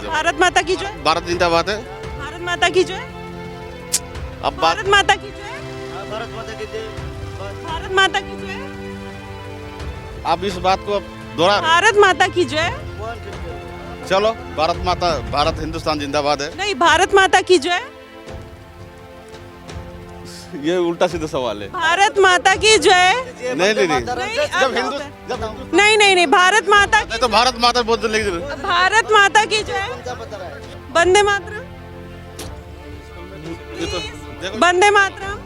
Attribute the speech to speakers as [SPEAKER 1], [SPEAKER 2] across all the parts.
[SPEAKER 1] जवाब।
[SPEAKER 2] भारत माता की जय।
[SPEAKER 1] भारत जिंदाबाद है।
[SPEAKER 2] भारत माता की जय।
[SPEAKER 1] अब बात
[SPEAKER 2] भारत माता की जय।
[SPEAKER 3] भारत माता की जय।
[SPEAKER 2] भारत माता की जय।
[SPEAKER 1] आप इस बात को दोहरा रहे
[SPEAKER 2] भारत माता की जय।
[SPEAKER 1] हैं। चलो भारत माता, भारत हिंदुस्तान जिंदाबाद है।
[SPEAKER 2] नहीं, भारत माता की जय।
[SPEAKER 1] ये उल्टा सीधा सवाल है।
[SPEAKER 2] भारत माता की जय।
[SPEAKER 1] नहीं नहीं नहीं,
[SPEAKER 2] नहीं,
[SPEAKER 1] जब हिंदू जब हिंदू
[SPEAKER 2] नहीं नहीं नहीं, भारत माता की,
[SPEAKER 1] तो भारत माता बोल दो, लेकिन
[SPEAKER 2] भारत माता की जय। वंदे मातरम।
[SPEAKER 1] ये तो देखो,
[SPEAKER 2] वंदे मातरम।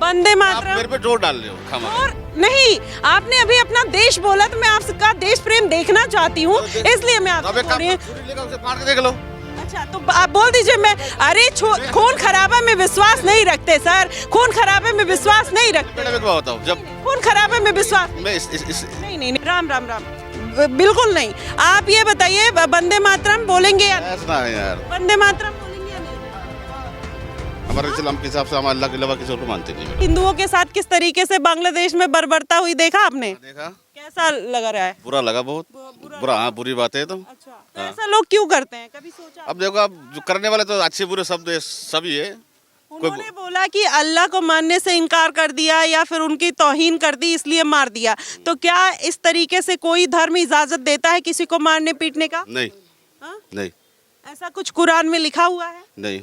[SPEAKER 2] वंदे
[SPEAKER 1] आप
[SPEAKER 2] मातरम।
[SPEAKER 1] मेरे पे जोर डाल रहे हो खामा।
[SPEAKER 2] और नहीं, आपने अभी अपना देश बोला तो मैं आपका देश प्रेम देखना चाहती हूँ, इसलिए मैं
[SPEAKER 1] अब
[SPEAKER 2] आपसे
[SPEAKER 1] एक
[SPEAKER 2] बोल रही हूँ।
[SPEAKER 1] छुरी लेकर उसे फाड़ के देख लो।
[SPEAKER 2] अच्छा, तो आप बोल दीजिए। मैं अरे खून खराबा में विश्वास नहीं रखते सर, खून खराबे में विश्वास नहीं रखते।
[SPEAKER 1] मैडम एक बात बताओ, जब
[SPEAKER 2] खून खराबे में विश्वास
[SPEAKER 1] मैं इस
[SPEAKER 2] नहीं नहीं नहीं, राम राम राम, बिल्कुल नहीं। आप ये बताइए, वंदे मातरम बोलेंगे या नहीं?
[SPEAKER 1] ऐसा है यार,
[SPEAKER 2] वंदे मातरम बोलेंगे या नहीं?
[SPEAKER 1] हमारे इस्लाम के हिसाब से हम अल्लाह के अलावा किसी और को मानते नहीं। मैडम
[SPEAKER 2] हिंदुओं के साथ किस तरीके से बांग्लादेश में बर्बरता हुई देखा आपने?
[SPEAKER 1] देखा,
[SPEAKER 2] कैसा लगा रहा है?
[SPEAKER 1] बुरा लगा बहुत। बुरा, हाँ बुरी बात है। तो
[SPEAKER 2] अच्छा, तो ऐसा लोग क्यों करते हैं, कभी सोचा?
[SPEAKER 1] अब देखो, अब जो करने वाले तो अच्छे बुरे शब्द सभी है।
[SPEAKER 2] उन्होंने बोला कि अल्लाह को मानने से इनकार कर दिया या फिर उनकी तौहीन कर दी इसलिए मार दिया। तो क्या इस तरीके से कोई धर्म इजाजत देता है किसी को मारने पीटने का?
[SPEAKER 1] नहीं
[SPEAKER 2] हाँ?
[SPEAKER 1] नहीं
[SPEAKER 2] ऐसा कुछ कुरान में लिखा हुआ है?
[SPEAKER 1] नहीं।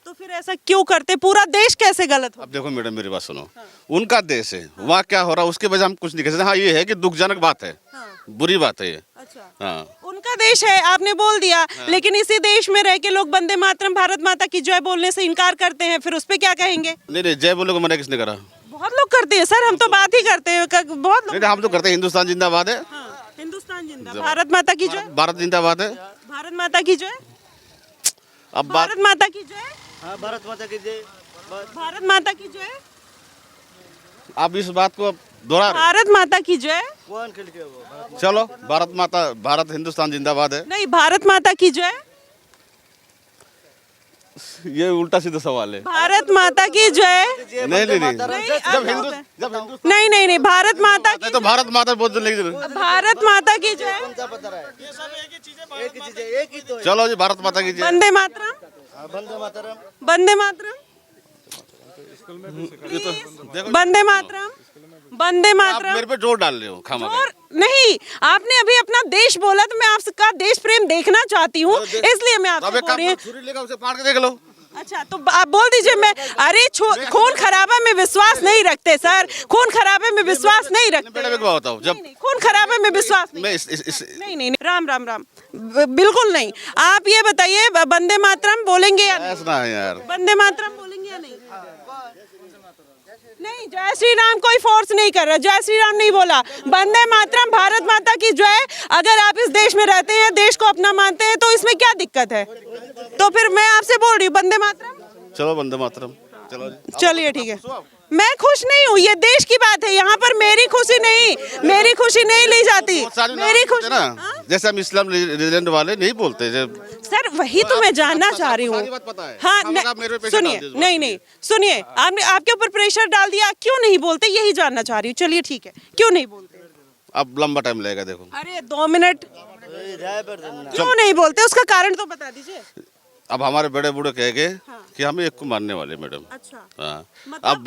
[SPEAKER 2] तो फिर ऐसा क्यों करते? पूरा देश कैसे गलत हो?
[SPEAKER 1] अब देखो मैडम, मेरी बात सुनो। उनका देश है, वहाँ क्या हो रहा है उसके वजह हम कुछ नहीं कह सकते। हाँ, ये है कि दुखजनक बात है,
[SPEAKER 2] हाँ।
[SPEAKER 1] बुरी बात है ये।
[SPEAKER 2] अच्छा,
[SPEAKER 1] हाँ,
[SPEAKER 2] उनका देश है, आपने बोल दिया। लेकिन इसी देश में रह के लोग वंदे मातरम, भारत माता की जय बोलने से इनकार करते हैं, फिर उस पे क्या कहेंगे?
[SPEAKER 1] नहीं नहीं, जय बोले को मना किसने करा?
[SPEAKER 2] बहुत लोग करते हैं सर, हम तो बात ही करते हैं, बहुत लोग।
[SPEAKER 1] नहीं, हम तो करते हैं। हिंदुस्तान जिंदाबाद है।
[SPEAKER 2] हाँ, हिंदुस्तान जिंदाबाद, भारत माता की जय।
[SPEAKER 1] भारत जिंदाबाद है।
[SPEAKER 2] भारत माता की जय।
[SPEAKER 1] अब बात
[SPEAKER 2] भारत माता की जय।
[SPEAKER 3] हाँ, भारत माता की जय।
[SPEAKER 2] भारत माता की जय।
[SPEAKER 1] आप इस बात को दोहरा रहे
[SPEAKER 2] भारत माता की जय।
[SPEAKER 3] कौन खेल के वो
[SPEAKER 1] हैं। चलो भारत माता, भारत हिंदुस्तान जिंदाबाद है।
[SPEAKER 2] नहीं, भारत माता की जय।
[SPEAKER 1] ये उल्टा सीधा सवाल है।
[SPEAKER 2] भारत माता की जय।
[SPEAKER 1] नहीं नहीं नहीं,
[SPEAKER 2] जब
[SPEAKER 1] हिंदू जब हिंदू
[SPEAKER 2] नहीं नहीं नहीं, भारत माता की,
[SPEAKER 1] तो भारत माता बोल दो, लेकिन
[SPEAKER 2] भारत माता की जय।
[SPEAKER 3] पता रहा है? एक ही चीज है, एक ही तो है।
[SPEAKER 1] चलो जी, भारत माता की जय।
[SPEAKER 2] वंदे मातरम।
[SPEAKER 3] हाँ, वंदे मातरम।
[SPEAKER 2] वंदे मातरम।
[SPEAKER 1] ये तो देखो,
[SPEAKER 2] वंदे मातरम। वंदे
[SPEAKER 1] आप
[SPEAKER 2] मातरम।
[SPEAKER 1] मेरे पे जोर डाल रहे हो खामा।
[SPEAKER 2] और नहीं, आपने अभी अपना देश बोला तो मैं आपका देश प्रेम देखना चाहती हूँ, इसलिए मैं
[SPEAKER 1] अब
[SPEAKER 2] आपसे
[SPEAKER 1] एक
[SPEAKER 2] बोल रही हूँ।
[SPEAKER 1] छुरी लेकर उसे फाड़ के देख लो।
[SPEAKER 2] अच्छा, तो आप बोल दीजिए। मैं अरे खून खराबा में विश्वास नहीं रखते सर, खून खराबे में विश्वास नहीं रखते।
[SPEAKER 1] मैडम एक बात बताओ, जब
[SPEAKER 2] नहीं, खून खराबे में विश्वास नहीं।
[SPEAKER 1] मैं
[SPEAKER 2] नहीं नहीं नहीं, राम राम राम, बिल्कुल नहीं। आप ये बताइए, वंदे मातरम बोलेंगे या नहीं?
[SPEAKER 1] ऐसा है यार,
[SPEAKER 2] वंदे मातरम बोलेंगे या नहीं? नहीं, जय श्री राम कोई फोर्स नहीं कर रहा, जय श्री राम नहीं बोला। वंदे मातरम, भारत माता की जय। अगर आप इस देश में रहते हैं, देश को अपना मानते हैं, तो इसमें क्या दिक्कत है? तो फिर मैं आपसे बोल रही हूँ, वंदे मातरम।
[SPEAKER 1] चलो वंदे मातरम। चलो जी,
[SPEAKER 2] चलिए ठीक है। मैं खुश नहीं हूँ, ये देश की बात है, यहाँ पर मेरी खुशी नहीं ली जाती। मेरी खुशी
[SPEAKER 1] ना, जैसे हम इस्लाम रिलीजन वाले नहीं बोलते
[SPEAKER 2] सर, वही तो मैं जानना चाह रही हूँ।
[SPEAKER 1] सारी बात पता है।
[SPEAKER 2] हाँ,
[SPEAKER 1] आप मेरे पे प्रेशर
[SPEAKER 2] सुनिए,
[SPEAKER 1] डाल दीजिए।
[SPEAKER 2] नहीं नहीं सुनिए, आपने आपके ऊपर प्रेशर डाल दिया, क्यों नहीं बोलते यही जानना चाह रही हूँ। चलिए ठीक है, क्यों नहीं बोलते?
[SPEAKER 1] अब लंबा टाइम लगेगा, देखो।
[SPEAKER 2] अरे 2 मिनट
[SPEAKER 3] राय पर देना।
[SPEAKER 2] क्यों नहीं बोलते, उसका कारण तो बता दीजिए।
[SPEAKER 1] अब हमारे बड़े बूढ़े कह गए कि हम एक को मानने वाले मैडम।
[SPEAKER 2] अच्छा,
[SPEAKER 1] हाँ, अब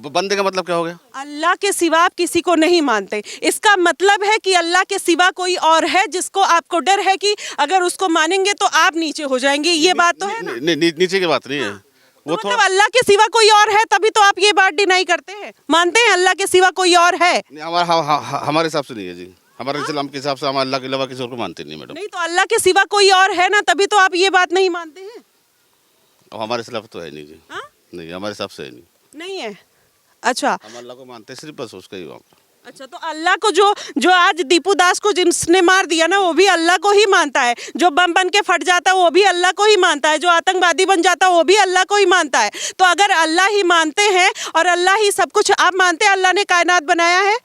[SPEAKER 1] बंदे का मतलब क्या हो गया?
[SPEAKER 2] अल्लाह के सिवा आप किसी को नहीं मानते, इसका मतलब है कि अल्लाह के सिवा कोई और है जिसको आपको डर है कि अगर उसको मानेंगे तो आप नीचे हो जाएंगे, ये बात तो है ना?
[SPEAKER 1] नीचे की बात नहीं है वो,
[SPEAKER 2] तो मतलब अल्लाह के सिवा कोई और है, तभी तो आप ये बात डिनाई करते हैं। मानते हैं अल्लाह के सिवा कोई और है?
[SPEAKER 1] हमारे हिसाब से नहीं है जी। हमारे इस्लाम के हिसाब से हम अल्लाह के अलावा किसी और को मानते नहीं मैडम।
[SPEAKER 2] नहीं, तो अल्लाह के सिवा कोई और है ना, तभी तो आप ये बात नहीं मानते हैं।
[SPEAKER 1] अब हमारे हिसाब तो है नहीं जी।
[SPEAKER 2] हाँ?
[SPEAKER 1] नहीं, हमारे हिसाब से है नहीं।
[SPEAKER 2] नहीं है? अच्छा
[SPEAKER 1] हम अल्लाह को मानते हैं सिर्फ, बस उसका ही वहाँ पर।
[SPEAKER 2] अच्छा, तो अल्लाह को जो आज दीपू दास को जिसने मार दिया ना, वो भी अल्लाह को ही मानता है। जो बम बन के फट जाता है वो भी अल्लाह को ही मानता है। जो आतंकवादी बन जाता है वो भी अल्लाह को ही मानता है। तो अगर अल्लाह ही मानते हैं और अल्लाह ही सब कुछ, आप मानते हैं अल्लाह ने कायनात बनाया है?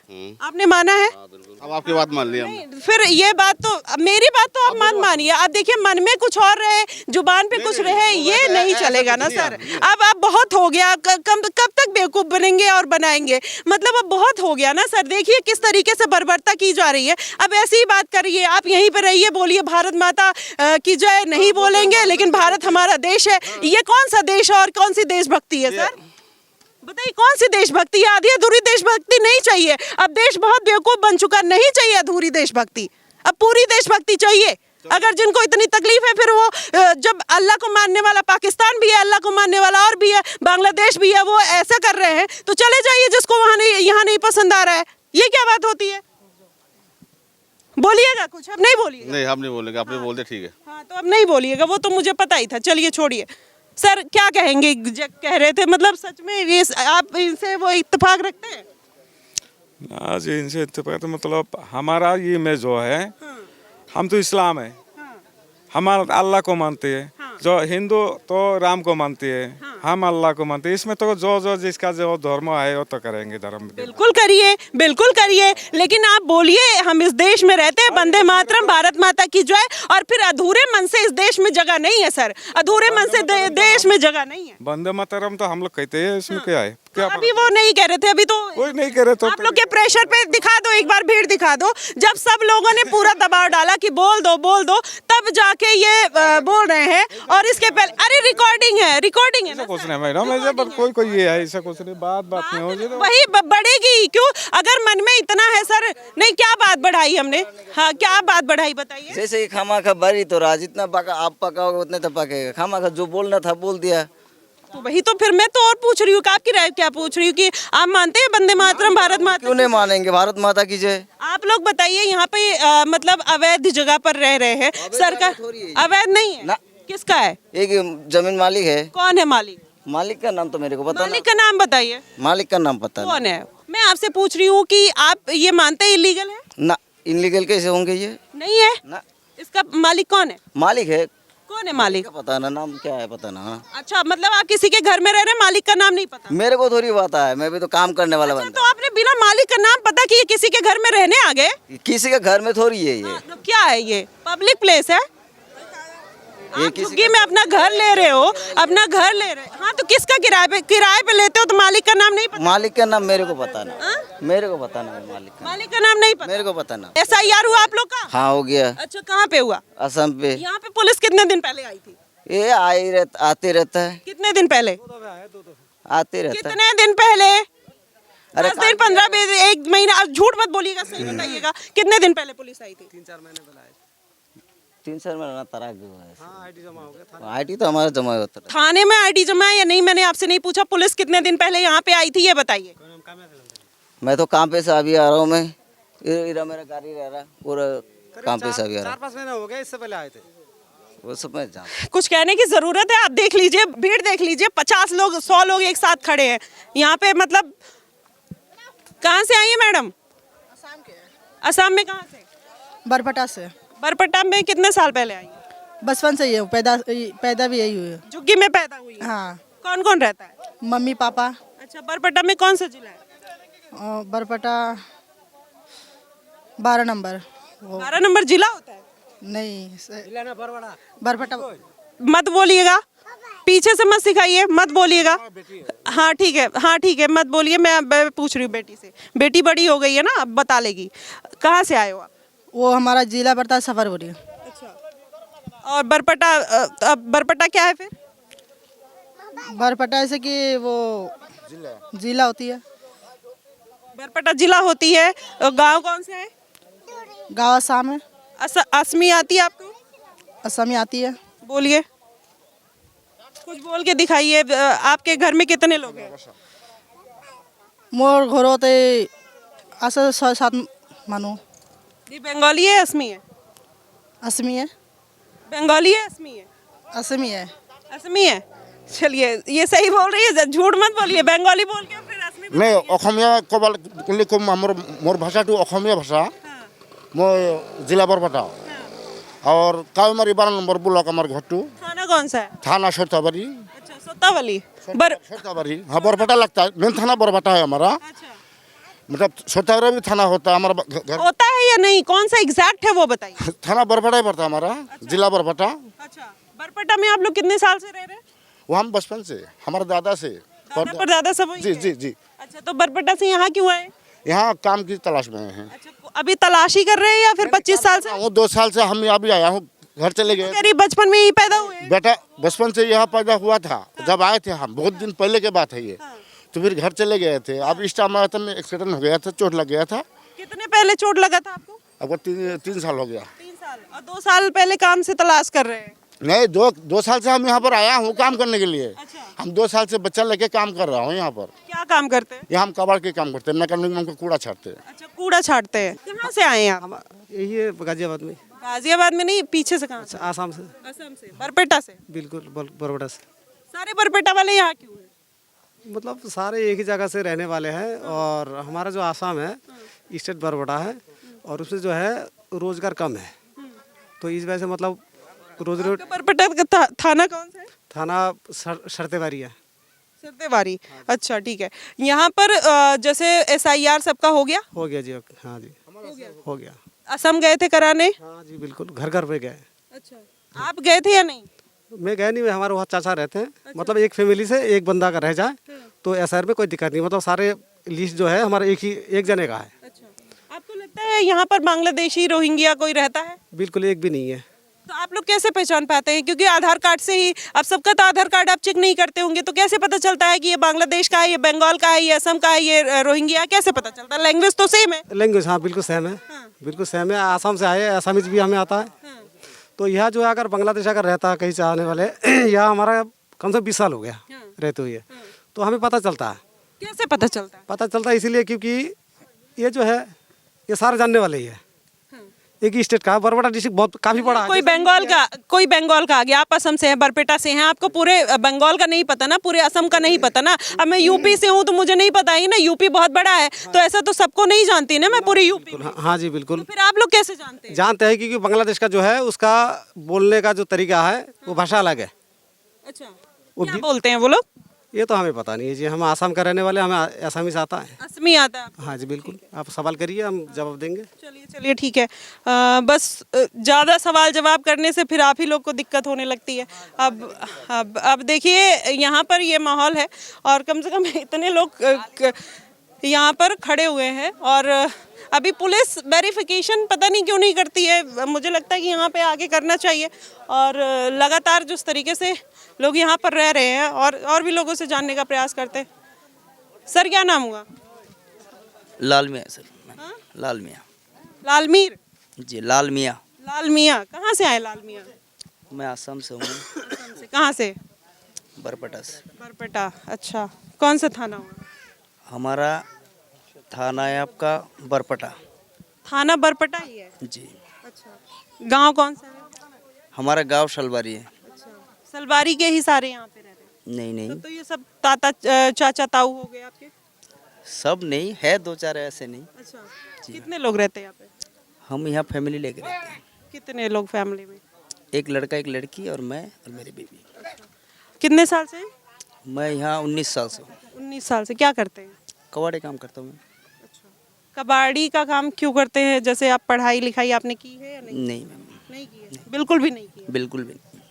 [SPEAKER 2] आपने माना है?
[SPEAKER 1] हाँ बिल्कुल। अब आपकी बात मान लिया हमने।
[SPEAKER 2] नहीं, फिर ये बात तो अब मेरी बात तो आप मत मानिए। अब देखिए मन में कुछ और रहे, जुबान पे कुछ रहे, ये नहीं चलेगा ना सर। अब बहुत हो गया। कब तक बेवकूफ बनेंगे और बनाएंगे? मतलब अब बहुत हो गया ना सर। देखिए किस तरीके से बर्बरता की जा रही है। अब ऐसी ही बात करिए, आप यहीं पे रहिए, बोलिए भारत माता की जय, नहीं बोलेंगे, लेकिन भारत हमारा देश है। ये कौन सा देश है और कौन सी देशभक्ति है सर? बताइए कौन सी देशभक्ति? आधी अधूरी देशभक्ति नहीं चाहिए। अब देश बहुत बेवकूफ बन चुका, नहीं चाहिए अधूरी देशभक्ति, अब पूरी देशभक्ति चाहिए। अगर जिनको इतनी तकलीफ है, फिर वो जब अल्लाह को मानने वाला पाकिस्तान भी है, अल्लाह को मानने वाला और भी है, बांग्लादेश भी है, वो ऐसा कर रहे हैं तो चले जाइए। जिसको वहां नहीं, यहाँ नहीं पसंद आ रहा है, ये क्या बात होती है? बोलिएगा कुछ? अब नहीं बोलिएगा?
[SPEAKER 1] नहीं, हम नहीं बोलेंगे, आपने बोल दिया, ठीक है।
[SPEAKER 2] हाँ तो अब नहीं बोलिएगा, वो तो मुझे पता ही था। चलिए छोड़िए सर, क्या कहेंगे? कह रहे थे मतलब सच में ये आप इनसे वो इत्तेफाक रखते हैं?
[SPEAKER 4] आज इनसे इत्तेफाक तो मतलब हमारा ये में जो है, हम तो इस्लाम है, हमारा अल्लाह को मानते हैं। जो हिंदू तो राम को मानते हैं, हम अल्लाह को मानते हैं। इसमें तो जो जिसका जो धर्म है वो तो करेंगे धर्म।
[SPEAKER 2] बिल्कुल करिए, बिल्कुल करिए, लेकिन आप बोलिए हम इस देश में रहते हैं, वंदे मातरम, भारत माता की जय। और फिर अधूरे मन से इस देश में जगह नहीं है सर, अधूरे मन से देश में जगह नहीं है।
[SPEAKER 4] वंदे मातरम तो हम लोग कहते हैं, इसमें क्या है? क्या
[SPEAKER 2] अभी वो नहीं कह रहे थे, अभी तो
[SPEAKER 4] कोई नहीं कह रहे। तो
[SPEAKER 2] आप लोग के प्रेशर पे दिखा दो, एक बार भीड़ दिखा दो। जब सब लोगों ने पूरा दबाव डाला कि बोल दो, तब जाके ये बोल रहे हैं। और इसके पहले अरे रिकॉर्डिंग है ना
[SPEAKER 4] कुछ नहीं मैडम, ऐसा पर कोई ये है, ऐसा कुछ नहीं। बात नहीं हो जाए तो
[SPEAKER 2] वही बढ़ेगी क्यों? अगर मन में इतना है सर, नहीं क्या बात बढ़ाई हमने? हाँ क्या बात बढ़ाई बताइए?
[SPEAKER 5] जैसे कि खामा खा बरी तो राज, जितना पका आप पकाओगे उतने तो पकेगा। खामा खा जो बोलना था बोल दिया।
[SPEAKER 2] तो वही तो फिर मैं तो और पूछ रही हूँ कि आपकी राय क्या पूछ रही हूँ कि आप मानते हैं वंदे मातरम, भारत माता?
[SPEAKER 5] क्यों नहीं मानेंगे? भारत माता की जय।
[SPEAKER 2] आप लोग बताइए, यहाँ पे मतलब अवैध जगह पर रह रहे हैं, सरकार अवैध नहीं है
[SPEAKER 5] ना।
[SPEAKER 2] किसका है?
[SPEAKER 5] एक जमीन मालिक है।
[SPEAKER 2] कौन है मालिक?
[SPEAKER 5] मालिक का नाम तो मेरे को पता
[SPEAKER 2] मालिक का नाम बताइए।
[SPEAKER 5] मालिक का नाम पता
[SPEAKER 2] कौन है? मैं आपसे पूछ रही हूँ कि आप ये मानते हैं इलीगल है?
[SPEAKER 5] ना। इनलीगल कैसे होंगे ये?
[SPEAKER 2] नहीं है
[SPEAKER 5] ना।
[SPEAKER 2] इसका मालिक कौन है?
[SPEAKER 5] मालिक है।
[SPEAKER 2] कौन है मालिक?
[SPEAKER 5] पता ना, नाम क्या है पता ना।
[SPEAKER 2] अच्छा मतलब आप किसी के घर में रह रहे हैं, मालिक का नाम नहीं पता?
[SPEAKER 5] मेरे को थोड़ी पता है, मैं भी तो काम करने वाला
[SPEAKER 2] अच्छा,
[SPEAKER 5] बंदा।
[SPEAKER 2] तो आपने बिना मालिक का नाम पता कि ये किसी के घर में रहने आ गए?
[SPEAKER 5] किसी के घर में थोड़ी है ये।
[SPEAKER 2] तो क्या है ये? पब्लिक प्लेस है?
[SPEAKER 5] ये
[SPEAKER 2] आप
[SPEAKER 5] किसी
[SPEAKER 2] झुग्गी में अपना घर ले रहे हो, अपना घर ले रहे हो। हाँ तो किसका किराए पे लेते हो तो मालिक का नाम नहीं पता?
[SPEAKER 5] मालिक का नाम मेरे को पता ना।
[SPEAKER 2] हाँ?
[SPEAKER 5] मेरे को पता ना मालिक का।
[SPEAKER 2] मालिक का नाम नहीं पता?
[SPEAKER 5] मेरे को पता ना।
[SPEAKER 2] SIR हुआ आप लोग का?
[SPEAKER 5] हाँ हो गया।
[SPEAKER 2] अच्छा कहाँ पे हुआ?
[SPEAKER 5] असम पे।
[SPEAKER 2] यहाँ पे पुलिस कितने दिन पहले आई थी?
[SPEAKER 5] ये आते रहता है।
[SPEAKER 2] कितने दिन पहले?
[SPEAKER 5] आते रहता है।
[SPEAKER 2] कितने दिन पहले?
[SPEAKER 5] अरे
[SPEAKER 2] 10 दिन, 15 दिन, 1 महीना? अब झूठ मत बोलिएगा, सही बताइएगा। कितने दिन पहले पुलिस आई थी?
[SPEAKER 5] 3-4 महीना तराक जो है। आईटी तो हमारा जमा होता था।
[SPEAKER 2] थाने में ID जमा है या नहीं, मैंने आपसे नहीं पूछा। पुलिस कितने दिन पहले यहाँ पे आई थी ये बताइए।
[SPEAKER 5] मैं तो काम पे से अभी आ रहा हूँ। मैं इधर मेरा गाड़ी रह रहा पूरा काम पे से अभी आ रहा
[SPEAKER 3] 4-5 महीने हो गए, इससे पहले आए थे।
[SPEAKER 5] हूँ। वो सब मैं जानता।
[SPEAKER 2] कुछ कहने की जरूरत है? आप देख लीजिए, भीड़ देख लीजिए, 50 लोग 100 लोग एक साथ खड़े हैं यहाँ पे। मतलब कहाँ से आई है मैडम?
[SPEAKER 6] असम के।
[SPEAKER 2] असम में कहाँ से?
[SPEAKER 6] बरपटा से।
[SPEAKER 2] बरपट्टा में कितने साल पहले आई है?
[SPEAKER 6] बचपन से ही हूँ, पैदा भी यही हुई है।
[SPEAKER 2] झुग्गी में पैदा हुई है?
[SPEAKER 6] हाँ।
[SPEAKER 2] कौन कौन रहता है?
[SPEAKER 6] Mummy papa.
[SPEAKER 2] अच्छा, बरपट्टा में कौन सा जिला है?
[SPEAKER 6] और बरपटा 12 नंबर। वो
[SPEAKER 2] 12 नंबर जिला होता है?
[SPEAKER 6] नहीं, बरपटा।
[SPEAKER 2] मत बोलिएगा, पीछे से मत सिखाइए, मत बोलिएगा। हाँ ठीक है, हाँ ठीक है, मत बोलिए। मैं पूछ रही हूँ बेटी से, बेटी बड़ी हो गई है ना, अब बता लेगी। कहाँ से आए हो आप?
[SPEAKER 6] वो हमारा जिला पड़ता है सफरपुरी।
[SPEAKER 2] अच्छा। और बरपट्टा, अब बरपट्टा क्या है फिर?
[SPEAKER 6] बरपटा ऐसे कि वो जिला होती है।
[SPEAKER 2] बरपट्टा जिला होती है। गांव कौन सा है?
[SPEAKER 6] गाँव आसाम है।
[SPEAKER 2] असमी आती है आपको?
[SPEAKER 6] असमी आती है।
[SPEAKER 2] बोलिए, कुछ बोल के दिखाइए। आपके घर में कितने लोग हैं?
[SPEAKER 6] मोर घर होते ऐसे 6-7 मानो।
[SPEAKER 2] ये बंगाली है असमी है?
[SPEAKER 6] असमी है।
[SPEAKER 2] बंगाली है असमी है?
[SPEAKER 6] असमी है।
[SPEAKER 2] असमी है। चलिए, ये सही बोल रही है, झूठ मत बोलिए। बंगाली बोल के फिर असमी बोल।
[SPEAKER 7] मैं অসমীয়া ক'লে ক'ম মোৰ ভাষাটো অসমীয়া ভাষা মই জিলা বৰপেটা और कावमारी 12 नंबर ब्लॉक हमारे घट्टू
[SPEAKER 2] थाना कौन सा है?
[SPEAKER 7] थाना सोताबारी।
[SPEAKER 2] अच्छा, सोतावली।
[SPEAKER 7] सोताबारी हाँ बरपेटा लगता है। मेन थाना बरपेटा है हमारा।
[SPEAKER 2] अच्छा।
[SPEAKER 7] मतलब सत्याग्रह भी थाना होता है हमारा घर
[SPEAKER 2] होता है या नहीं, कौन सा एग्जैक्ट है वो बताइए।
[SPEAKER 7] थाना बरपटा ही पड़ता है हमारा, जिला बरपटा।
[SPEAKER 2] अच्छा, बरपेटा में आप लोग कितने साल से रह रहे हैं?
[SPEAKER 7] वो हम बचपन से, हमारे दादा से।
[SPEAKER 2] दादा पर दादा सब वहीं
[SPEAKER 7] जी
[SPEAKER 2] के?
[SPEAKER 7] जी जी।
[SPEAKER 2] अच्छा, तो बरपेटा से यहाँ क्यों आए?
[SPEAKER 7] यहाँ काम की तलाश में हैं।
[SPEAKER 2] अच्छा, अभी तलाशी कर रहे हैं या फिर 25 साल से?
[SPEAKER 7] वो 2 साल से हम अभी आया हूँ, घर चले गए।
[SPEAKER 2] कह रही बचपन में ही पैदा हुए हैं।
[SPEAKER 7] बेटा बचपन से यहाँ पैदा हुआ था, जब आए थे हम, बहुत दिन पहले की बात है ये। तो फिर घर चले गए थे। अब इस टाइम आया था, में एक्सीडेंट हो गया था, चोट लग गया था।
[SPEAKER 2] कितने पहले चोट लगा था आपको?
[SPEAKER 7] अब वो 3 साल हो गया।
[SPEAKER 2] 3 साल, और 2 साल पहले काम से तलाश कर रहे हैं।
[SPEAKER 7] नहीं, 2 साल से हम यहाँ पर आया हूँ काम करने के लिए।
[SPEAKER 2] अच्छा।
[SPEAKER 7] हम 2 साल से बच्चा लेके काम कर रहा हूँ यहाँ पर।
[SPEAKER 2] क्या काम करते हैं?
[SPEAKER 7] यहाँ हम कबाड़ के काम करते हैं, मैकेनिक में हमको कूड़ा छाड़ते हैं।
[SPEAKER 2] अच्छा, कूड़ा छाड़ते हैं। कहाँ से आए हैं आप?
[SPEAKER 8] यही है गाजियाबाद में।
[SPEAKER 2] गाजियाबाद में नहीं, पीछे से कहाँ से?
[SPEAKER 8] आसाम से।
[SPEAKER 2] असम से, बरपेटा से।
[SPEAKER 8] बिल्कुल बरबड़ा से।
[SPEAKER 2] सारे बरपेटा वाले यहाँ क्यों हैं?
[SPEAKER 8] मतलब सारे एक ही जगह से रहने वाले हैं, और हमारा जो आसाम है स्टेट बरबड़ा है, और उसमें जो है रोजगार कम है, तो इस वजह से मतलब रोज
[SPEAKER 2] आपका बरपेटा का थाना कौन सा है?
[SPEAKER 8] थाना शर्तेवारी है।
[SPEAKER 2] सत्तेवारी। अच्छा, ठीक है। यहाँ पर जैसे SIR सबका हो गया?
[SPEAKER 8] हो गया जी। हाँ जी, हो गया।
[SPEAKER 2] असम गए थे कराने?
[SPEAKER 8] हाँ जी बिल्कुल, घर घर पे गए।
[SPEAKER 2] अच्छा, आप गए थे या नहीं?
[SPEAKER 8] मैं गया नहीं, हमारे वहाँ चाचा रहते हैं। मतलब एक फैमिली से एक बंदा का रह जाए तो SR में कोई दिक्कत नहीं, मतलब सारे लिस्ट जो है हमारा एक जने का है।
[SPEAKER 2] अच्छा, आपको लगता है यहाँ पर बांग्लादेशी रोहिंग्या कोई रहता है?
[SPEAKER 8] बिल्कुल एक भी नहीं है।
[SPEAKER 2] तो आप लोग कैसे पहचान पाते हैं? क्योंकि आधार कार्ड से ही, अब सबका तो आधार कार्ड आप चेक नहीं करते होंगे, तो कैसे पता चलता है कि ये बांग्लादेश का है, ये बंगाल का है, ये असम का है, ये रोहिंग्या, कैसे पता चलता है? लैंग्वेज तो सेम है।
[SPEAKER 8] लैंग्वेज हाँ बिल्कुल सेम है। बिल्कुल सेम है। आसाम से आए, आसामीज भी हमें आता है। तो यह जो है, अगर बांग्लादेश अगर रहता है कहीं से आने वाले, यहाँ हमारा कम से 20 साल हो गया रहते हुए, तो हमें पता चलता है।
[SPEAKER 2] कैसे पता चलता है?
[SPEAKER 8] पता चलता है इसीलिए क्योंकि ये जो है ये सारे जानने वाले ही है। एक ही स्टेट का, बरबड़ा डिस्ट्रिक्ट बहुत काफी बड़ा है।
[SPEAKER 2] कोई बंगाल का आ गया, आप असम से हैं, बरपेटा से हैं, आपको पूरे बंगाल का नहीं पता ना, पूरे असम का नहीं पता ना। अब मैं यूपी से हूँ तो मुझे नहीं पता ही ना, यूपी बहुत बड़ा है, तो ऐसा तो सबको नहीं जानती ना मैं पूरे यूपी में।
[SPEAKER 8] हाँ जी बिल्कुल।
[SPEAKER 2] तो फिर आप लोग कैसे जानते हैं?
[SPEAKER 8] जानते हैं क्योंकि बांग्लादेश का जो है उसका बोलने का जो तरीका है वो भाषा अलग है।
[SPEAKER 2] अच्छा, क्या बोलते हैं वो लोग?
[SPEAKER 8] ये तो हमें पता नहीं है जी, हम आसाम का रहने वाले, हमें आसामी से आता है।
[SPEAKER 2] असमी आता है आपको?
[SPEAKER 8] हाँ जी बिल्कुल, आप सवाल करिए, हम जवाब देंगे।
[SPEAKER 2] चलिए ठीक है। बस ज़्यादा सवाल जवाब करने से फिर आप ही लोग को दिक्कत होने लगती है। अब देखिए यहाँ पर ये माहौल है, और कम से कम इतने लोग यहाँ पर खड़े हुए हैं, और अभी पुलिस वेरिफिकेशन पता नहीं क्यों नहीं करती है। मुझे लगता है कि यहाँ पे आगे करना चाहिए, और लगातार जिस तरीके से लोग यहाँ पर रह रहे हैं, और भी लोगों से जानने का प्रयास करते हैं। सर, क्या नाम हुआ?
[SPEAKER 5] लाल मियाँ सर। लाल मियाँ।
[SPEAKER 2] लालमीर
[SPEAKER 5] जी, लाल मियाँ।
[SPEAKER 2] लाल मियाँ कहाँ से आए? लाल मियाँ
[SPEAKER 5] मैं आसाम से हूँ।
[SPEAKER 2] असम से। कहाँ से?
[SPEAKER 5] बरपटा से।
[SPEAKER 2] बरपेटा। अच्छा, कौन सा थाना हुआ?
[SPEAKER 5] हमारा थाना है आपका बरपटा।
[SPEAKER 2] थाना बरपेटा ही है?
[SPEAKER 5] जी।
[SPEAKER 2] अच्छा, गांव कौन सा है?
[SPEAKER 5] हमारा गांव शलवारी है।
[SPEAKER 2] अच्छा, सलवारी के ही सारे यहाँ पे रहते हैं?
[SPEAKER 5] नहीं नहीं,
[SPEAKER 2] तो ये सब ताता चाचा ताऊ हो गए आपके?
[SPEAKER 5] सब नहीं है, 2-4 ऐसे नहीं।
[SPEAKER 2] अच्छा, कितने लोग रहते हैं यहाँ पे?
[SPEAKER 5] हम यहाँ फैमिली लेके रहते हैं।
[SPEAKER 2] कितने लोग फैमिली में?
[SPEAKER 5] एक लड़का, एक लड़की, और मैं और मेरी बेबी।
[SPEAKER 2] कितने साल से?
[SPEAKER 5] मैं यहाँ 19 साल से हूँ।
[SPEAKER 2] 19 साल से। क्या करते हैं?
[SPEAKER 5] कबाड़ी काम करता हूँ मैं।
[SPEAKER 2] कबाड़ी का काम क्यों करते हैं? जैसे आप पढ़ाई लिखाई आपने की है या नहीं?
[SPEAKER 5] नहीं मैम,
[SPEAKER 2] नहीं की है? बिल्कुल भी नहीं की है?
[SPEAKER 5] बिल्कुल भी नहीं।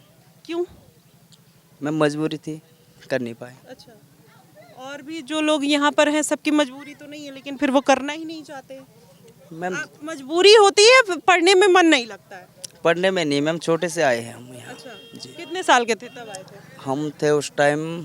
[SPEAKER 2] क्यों?
[SPEAKER 5] मैं मजबूरी थी, कर नहीं पाए।
[SPEAKER 2] अच्छा, और भी जो लोग यहाँ पर हैं सबकी मजबूरी तो नहीं है, लेकिन फिर वो करना ही नहीं चाहते।
[SPEAKER 5] मैम
[SPEAKER 2] मजबूरी होती है, पढ़ने में मन नहीं लगता है?
[SPEAKER 5] पढ़ने में नहीं मैम, छोटे से आए हैं हम यहाँ।
[SPEAKER 2] अच्छा,
[SPEAKER 5] जी।
[SPEAKER 2] कितने साल के थे तब आए थे?
[SPEAKER 5] हम थे उस टाइम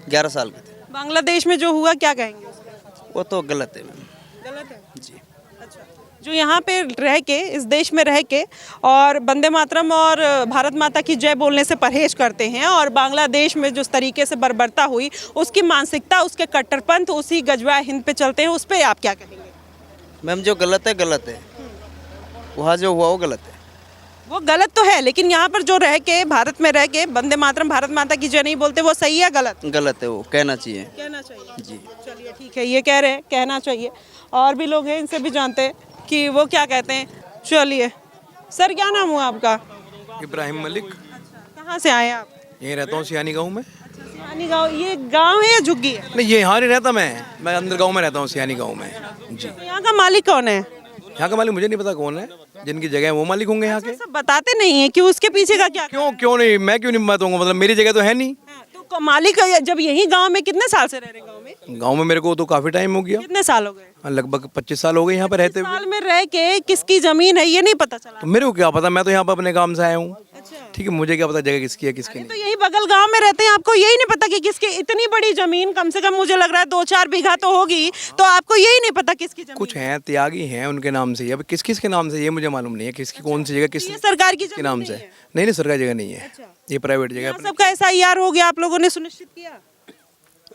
[SPEAKER 5] 11 साल के थे।
[SPEAKER 2] बांग्लादेश में जो हुआ क्या कहेंगे उसके?
[SPEAKER 5] वो तो गलत है मैम।
[SPEAKER 2] गलत है?
[SPEAKER 5] जी।
[SPEAKER 2] अच्छा, जो यहाँ पे रह के, इस देश में रह के, और वंदे मातरम और भारत माता की जय बोलने से परहेज करते हैं, और बांग्लादेश में जिस तरीके से बर्बरता हुई, उसकी मानसिकता, उसके कट्टरपंथ, उसी गजवा हिंद पे चलते हैं, उस पर आप क्या कहेंगे?
[SPEAKER 5] मैम जो गलत है गलत है, वहाँ जो हुआ वो गलत है।
[SPEAKER 2] वो गलत तो है, लेकिन यहाँ पर जो रह के, भारत में रह के वंदे मातरम भारत माता की जय नहीं बोलते, वो सही है गलत?
[SPEAKER 5] गलत है, वो कहना चाहिए।
[SPEAKER 2] कहना चाहिए।
[SPEAKER 5] जी।
[SPEAKER 2] चलिए ठीक है, ये कह रहे हैं कहना चाहिए, और भी लोग हैं, इनसे भी जानते हैं कि वो क्या कहते हैं। चलिए सर, क्या नाम हुआ आपका?
[SPEAKER 9] इब्राहिम मलिक।
[SPEAKER 2] कहाँ से आए आप?
[SPEAKER 9] यहीं रहता हूँ, सियानी गांव में।
[SPEAKER 2] सियानी गाँव, ये गाँव है या झुग्गी है?
[SPEAKER 9] नहीं, ये यहाँ नहीं रहता मैं अंदर गांव में रहता हूँ, सियानी गांव में। जी।
[SPEAKER 2] तो यहाँ का मालिक कौन है?
[SPEAKER 9] यहाँ का मालिक मुझे नहीं पता कौन है, जिनकी जगह है वो मालिक होंगे यहाँ के।
[SPEAKER 2] सब बताते नहीं है कि उसके पीछे का क्या?
[SPEAKER 9] क्यों नहीं, मैं क्यों नहीं बताऊंगा, मतलब मेरी जगह तो है नहीं।
[SPEAKER 2] तो मालिक जब यही गांव में, कितने साल से रह रहे गांव में?
[SPEAKER 9] गांव में मेरे को तो काफी टाइम हो गया,
[SPEAKER 2] कितने साल हो गए?
[SPEAKER 9] लगभग 25 साल हो गए यहाँ पे रहते हुए।
[SPEAKER 2] साल में रह के किसकी जमीन है ये नहीं पता चला?
[SPEAKER 9] तो मेरे को क्या पता, मैं तो यहाँ पे अपने काम से आया हूँ।
[SPEAKER 2] अच्छा।
[SPEAKER 9] ठीक है, मुझे क्या पता जगह किसकी है किसकी
[SPEAKER 2] तो
[SPEAKER 9] नहीं।
[SPEAKER 2] यही बगल गांव में रहते हैं, आपको यही नहीं पता कि किसकी इतनी बड़ी जमीन, कम से कम मुझे लग रहा है 2-4 बीघा तो होगी, तो आपको यही नहीं पता किसकी जमीन?
[SPEAKER 9] कुछ हैं त्यागी हैं, उनके नाम से। अब किस किस के नाम से ये मुझे मालूम नहीं है, किसकी कौन सी जगह किस
[SPEAKER 2] ये सरकार की
[SPEAKER 9] के
[SPEAKER 2] जमीन
[SPEAKER 9] नाम
[SPEAKER 2] नहीं
[SPEAKER 9] से।
[SPEAKER 2] है?
[SPEAKER 9] नहीं, सरकारी जगह नहीं है, ये प्राइवेट जगह
[SPEAKER 2] यहाँ
[SPEAKER 9] है।
[SPEAKER 2] सबका SIR हो गया, आप लोगों ने सुनिश्चित किया?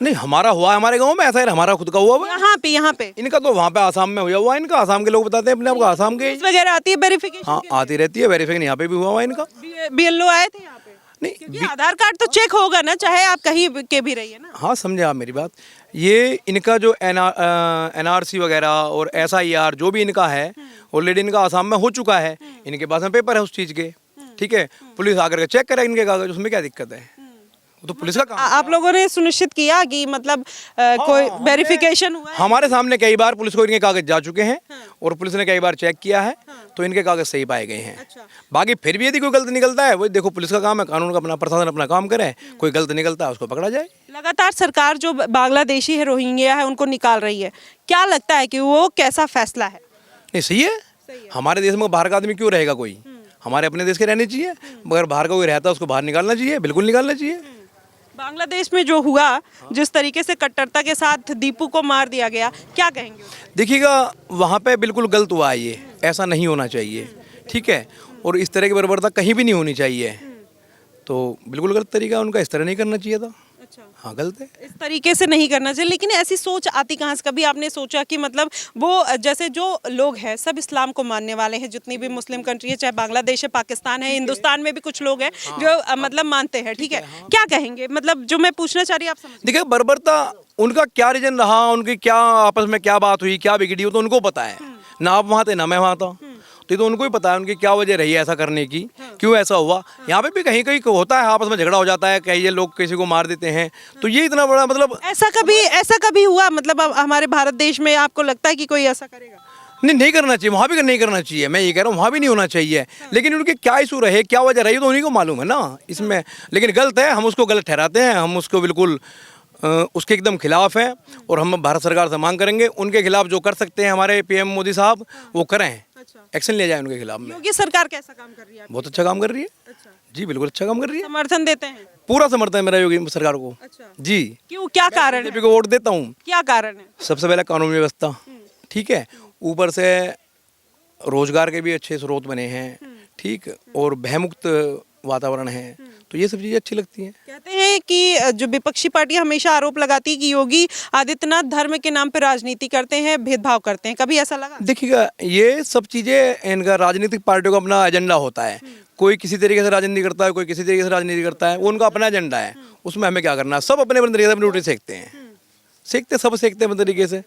[SPEAKER 9] नहीं, हमारा हुआ, हमारे गाँव में ऐसा है, हमारा खुद का हुआ हुआ है।
[SPEAKER 2] यहाँ पे
[SPEAKER 9] इनका तो वहाँ पे आसाम में हुआ हुआ है, इनका आसाम के लोग बताते हैं अपने आप को आसाम के।
[SPEAKER 2] पुलिस वगैरह आती है वेरिफिकेशन?
[SPEAKER 9] हाँ, आती रहती है वेरिफिकेशन, यहाँ पे भी हुआ हुआ है इनका।
[SPEAKER 2] BLO आए थे यहाँ पे?
[SPEAKER 9] नहीं,
[SPEAKER 2] क्योंकि आधार कार्ड तो चेक होगा ना, चाहे आप कहीं के भी रहिए ना।
[SPEAKER 9] हाँ, समझे आप मेरी बात। ये इनका जो NRC वगैरह और SIR जो भी इनका है, ऑलरेडी इनका आसाम में हो चुका है, इनके पास में पेपर है उस चीज़ के। ठीक है, पुलिस आकर के चेक करे इनके कागज, उसमें क्या दिक्कत है? वो तो पुलिस का काम है।
[SPEAKER 2] आप लोगों ने सुनिश्चित किया कि मतलब कोई वेरिफिकेशन हुआ है?
[SPEAKER 9] हमारे सामने कई बार पुलिस को इनके कागज जा चुके हैं और पुलिस ने कई बार चेक किया है, तो इनके कागज सही पाए गए हैं। बाकी फिर भी यदि कोई गलत निकलता है, वो देखो पुलिस का काम है, कानून का अपना, प्रशासन अपना काम करे, कोई गलत निकलता है उसको पकड़ा जाए।
[SPEAKER 2] लगातार सरकार जो बांग्लादेशी है, रोहिंग्या है, उनको निकाल रही है, क्या लगता है कि वो कैसा फैसला है?
[SPEAKER 9] नहीं, सही है। हमारे देश में बाहर का आदमी क्यों रहेगा कोई? हमारे अपने देश के रहने चाहिए, मगर बाहर का कोई रहता है उसको बाहर निकालना चाहिए, बिल्कुल निकालना चाहिए।
[SPEAKER 2] बांग्लादेश में जो हुआ, जिस तरीके से कट्टरता के साथ दीपू को मार दिया गया, क्या कहेंगे?
[SPEAKER 9] देखिएगा, वहाँ पे बिल्कुल गलत हुआ है, ये ऐसा नहीं होना चाहिए। ठीक है, और इस तरह की बर्बरता कहीं भी नहीं होनी चाहिए, तो बिल्कुल गलत तरीका उनका, इस तरह नहीं करना चाहिए था।
[SPEAKER 2] अच्छा,
[SPEAKER 9] हाँ, गलत है,
[SPEAKER 2] इस तरीके से नहीं करना चाहिए। लेकिन ऐसी सोच आती कहाँ से? कभी आपने सोचा कि मतलब वो जैसे जो लोग हैं सब इस्लाम को मानने वाले हैं, जितनी भी मुस्लिम कंट्री है, चाहे बांग्लादेश है, पाकिस्तान है, हिंदुस्तान में भी कुछ लोग हैं जो मतलब मानते हैं, ठीक है, क्या कहेंगे? मतलब जो मैं पूछना चाह रही हूँ, आप समझ।
[SPEAKER 9] देखिए, बर्बरता उनका क्या रीजन रहा, उनकी क्या आपस में क्या बात हुई, क्या बिगड़ी, वो तो उनको पता है ना। आप वहाँ थे ना मैं वहाँ था, तो उनको ही पता है उनकी क्या वजह रही है ऐसा करने की, क्यों ऐसा हुआ। यहाँ पे भी कहीं कहीं होता है, आपस में झगड़ा हो जाता है, कई लोग किसी को मार देते हैं, तो ये इतना बड़ा मतलब
[SPEAKER 2] ऐसा कभी हुआ? मतलब अब हमारे भारत देश में आपको लगता है कि कोई ऐसा करेगा?
[SPEAKER 9] नहीं करना चाहिए, वहाँ भी नहीं करना चाहिए। मैं ये कह रहा हूँ वहाँ भी नहीं होना चाहिए, लेकिन उनके क्या इशू रहे, क्या वजह रही, तो उन्हीं को मालूम है ना इसमें। लेकिन गलत है, हम उसको गलत ठहराते हैं, हम उसको बिल्कुल उसके एकदम खिलाफ हैं, और हम भारत सरकार से मांग करेंगे उनके खिलाफ जो कर सकते हैं हमारे PM मोदी साहब, वो करें, एक्शन लिया जाए उनके खिलाफ में।
[SPEAKER 2] योगी सरकार कैसा काम कर रही है?
[SPEAKER 9] बहुत अच्छा काम कर रही है। जी, बिल्कुल अच्छा काम कर रही है,
[SPEAKER 2] समर्थन देते हैं?
[SPEAKER 9] पूरा समर्थन है मेरा योगी सरकार को। जी,
[SPEAKER 2] क्यों, क्या कारण है?
[SPEAKER 9] बीजेपी को वोट देता हूँ।
[SPEAKER 2] क्या कारण है?
[SPEAKER 9] सबसे पहले कानून व्यवस्था, ठीक है, ऊपर से रोजगार के भी अच्छे स्रोत बने हैं, ठीक, और भयमुक्त वातावरण है, तो ये सब चीज़ें अच्छी लगती हैं।
[SPEAKER 2] कहते हैं कि जो विपक्षी पार्टी हमेशा आरोप लगाती है कि योगी आदित्यनाथ धर्म के नाम पर राजनीति करते हैं, भेदभाव करते हैं, कभी ऐसा लगा?
[SPEAKER 9] देखिएगा, ये सब चीज़ें इनका राजनीतिक पार्टियों का अपना एजेंडा होता है। कोई किसी तरीके से राजनीति करता है, कोई किसी तरीके से राजनीति करता है, वो उनका अपना एजेंडा है, उसमें हमें क्या करना है। सब अपने अपने तरीके से अपनी रोटी सेकते हैं, सब सेकते हैं अपने तरीके से,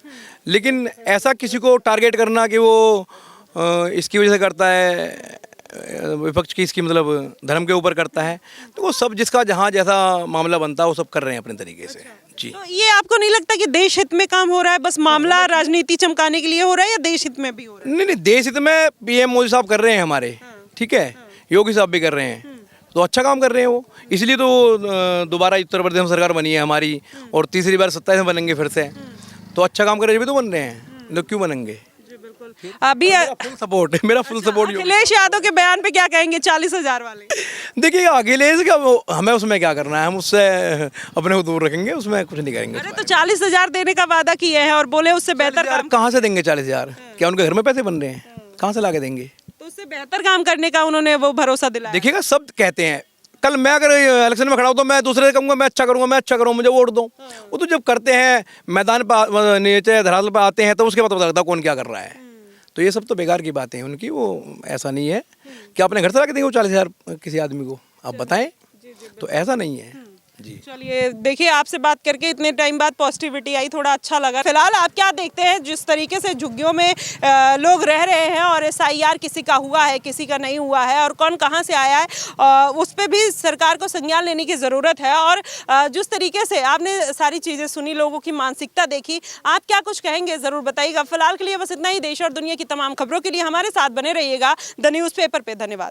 [SPEAKER 9] लेकिन ऐसा किसी को टारगेट करना कि वो इसकी वजह से करता है, विपक्ष की इसकी मतलब धर्म के ऊपर करता है, तो वो सब जिसका जहाँ जैसा मामला बनता है वो सब कर रहे हैं अपने तरीके से। जी,
[SPEAKER 2] तो ये आपको नहीं लगता कि देश हित में काम हो रहा है, बस मामला राजनीति चमकाने के लिए हो रहा है, या देश हित में भी हो रहा है?
[SPEAKER 9] नहीं, देश हित में PM मोदी साहब कर रहे हैं हमारे, ठीक है, योगी साहब भी कर रहे हैं, तो अच्छा काम कर रहे हैं वो, इसलिए तो दोबारा उत्तर प्रदेश में सरकार बनी है हमारी, और तीसरी बार 27 में बनेंगे फिर से, तो अच्छा काम कर रहे हैं, तो बन रहे हैं, लोग क्यों बनेंगे।
[SPEAKER 2] अभी
[SPEAKER 9] फुल सपोर्ट है, मेरा फुल सपोर्ट।
[SPEAKER 2] अखिलेश यादव के बयान पे क्या कहेंगे, 40,000 वाले?
[SPEAKER 9] देखिए, अखिलेश का हमें उसमें क्या करना है, हम उससे अपने को दूर रखेंगे, उसमें कुछ नहीं करेंगे।
[SPEAKER 2] अरे तो 40,000 देने का वादा किए हैं और बोले उससे बेहतर काम।
[SPEAKER 9] कहाँ से देंगे 40,000? क्या उनके घर में पैसे बन रहे हैं? कहाँ से ला के देंगे?
[SPEAKER 2] तो उससे बेहतर काम करने का उन्होंने वो भरोसा दिलाया।
[SPEAKER 9] देखिएगा, सब कहते हैं, कल मैं अगर इलेक्शन में खड़ा हूँ तो मैं दूसरे से कहूँगा मैं अच्छा करूँगा, मैं अच्छा करूँगा, मुझे वोट दो। वो तो जब करते हैं मैदान पर, नीचे धरातल पर आते हैं, तो उसके बाद पता लगता है कौन क्या कर रहा है। तो ये सब तो बेकार की बातें हैं उनकी, वो ऐसा नहीं है कि अपने घर से ला के देंगे वो 40,000 किसी आदमी को, आप बताएं, तो ऐसा नहीं है। जी।
[SPEAKER 2] चलिए, देखिए आपसे बात करके इतने टाइम बाद पॉजिटिविटी आई, थोड़ा अच्छा लगा। फिलहाल आप क्या देखते हैं जिस तरीके से झुग्गियों में लोग रह रहे हैं और SIR किसी का हुआ है किसी का नहीं हुआ है और कौन कहां से आया है, उस पर भी सरकार को संज्ञान लेने की ज़रूरत है। और जिस तरीके से आपने सारी चीज़ें सुनी, लोगों की मानसिकता देखी, आप क्या कुछ कहेंगे ज़रूर बताइएगा। फिलहाल के लिए बस इतना ही। देश और दुनिया की तमाम खबरों के लिए हमारे साथ बने रहिएगा द न्यूज़पेपर पे। धन्यवाद।